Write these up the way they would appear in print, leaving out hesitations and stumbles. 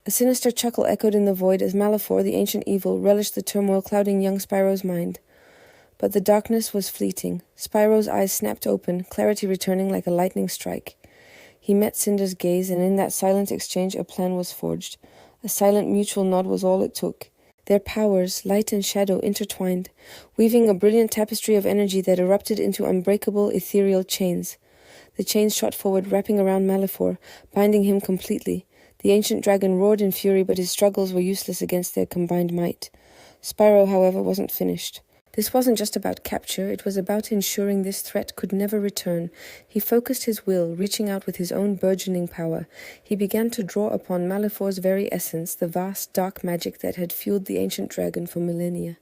A sinister chuckle echoed in the void as Malefor, the ancient evil, relished the turmoil clouding young Spyro's mind. But the darkness was fleeting. Spyro's eyes snapped open, clarity returning like a lightning strike. He met Cinder's gaze, and in that silent exchange a plan was forged. A silent mutual nod was all it took. Their powers, light and shadow, intertwined, weaving a brilliant tapestry of energy that erupted into unbreakable, ethereal chains. The chains shot forward, wrapping around Malefor, binding him completely. The ancient dragon roared in fury, but his struggles were useless against their combined might. Spyro, however, wasn't finished. This wasn't just about capture, it was about ensuring this threat could never return. He focused his will, reaching out with his own burgeoning power. He began to draw upon Malefor's very essence, the vast, dark magic that had fueled the ancient dragon for millennia.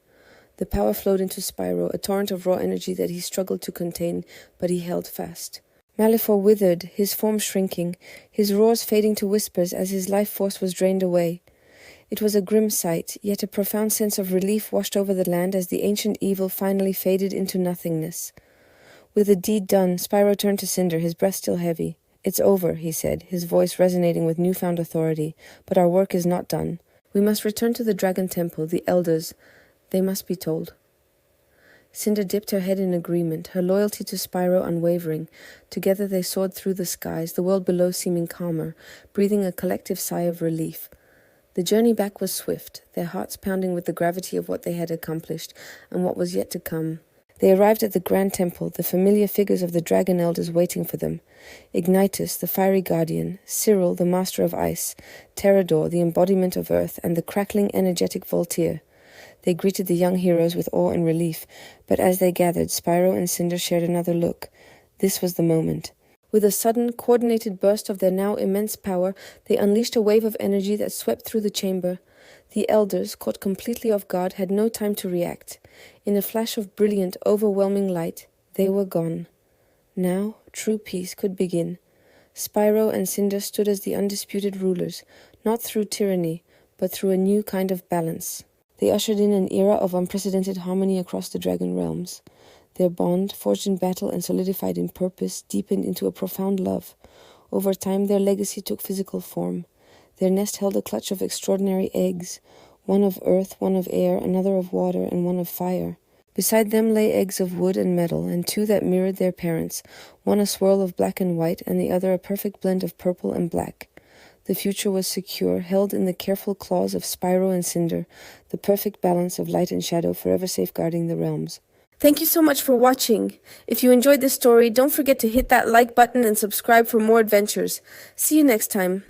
The power flowed into Spyro, a torrent of raw energy that he struggled to contain, but he held fast. Malefor withered, his form shrinking, his roars fading to whispers as his life force was drained away. It was a grim sight, yet a profound sense of relief washed over the land as the ancient evil finally faded into nothingness. With the deed done, Spyro turned to Cinder, his breath still heavy. "It's over," he said, his voice resonating with newfound authority. "But our work is not done. We must return to the Dragon Temple, the Elders. They must be told." Cinder dipped her head in agreement, her loyalty to Spyro unwavering. Together they soared through the skies, the world below seeming calmer, breathing a collective sigh of relief. The journey back was swift, their hearts pounding with the gravity of what they had accomplished and what was yet to come. They arrived at the Grand Temple, the familiar figures of the Dragon Elders waiting for them. Ignitus, the fiery guardian, Cyril, the master of ice, Terrador, the embodiment of earth, and the crackling, energetic Voltaire. They greeted the young heroes with awe and relief, but as they gathered, Spyro and Cinder shared another look. This was the moment. With a sudden, coordinated burst of their now immense power, they unleashed a wave of energy that swept through the chamber. The elders, caught completely off guard, had no time to react. In a flash of brilliant, overwhelming light, they were gone. Now, true peace could begin. Spyro and Cinder stood as the undisputed rulers, not through tyranny, but through a new kind of balance. They ushered in an era of unprecedented harmony across the Dragon realms. Their bond, forged in battle and solidified in purpose, deepened into a profound love. Over time, their legacy took physical form. Their nest held a clutch of extraordinary eggs, one of earth, one of air, another of water, and one of fire. Beside them lay eggs of wood and metal, and two that mirrored their parents, one a swirl of black and white, and the other a perfect blend of purple and black. The future was secure, held in the careful claws of Spyro and Cinder, the perfect balance of light and shadow forever safeguarding the realms. Thank you so much for watching. If you enjoyed this story, don't forget to hit that like button and subscribe for more adventures. See you next time.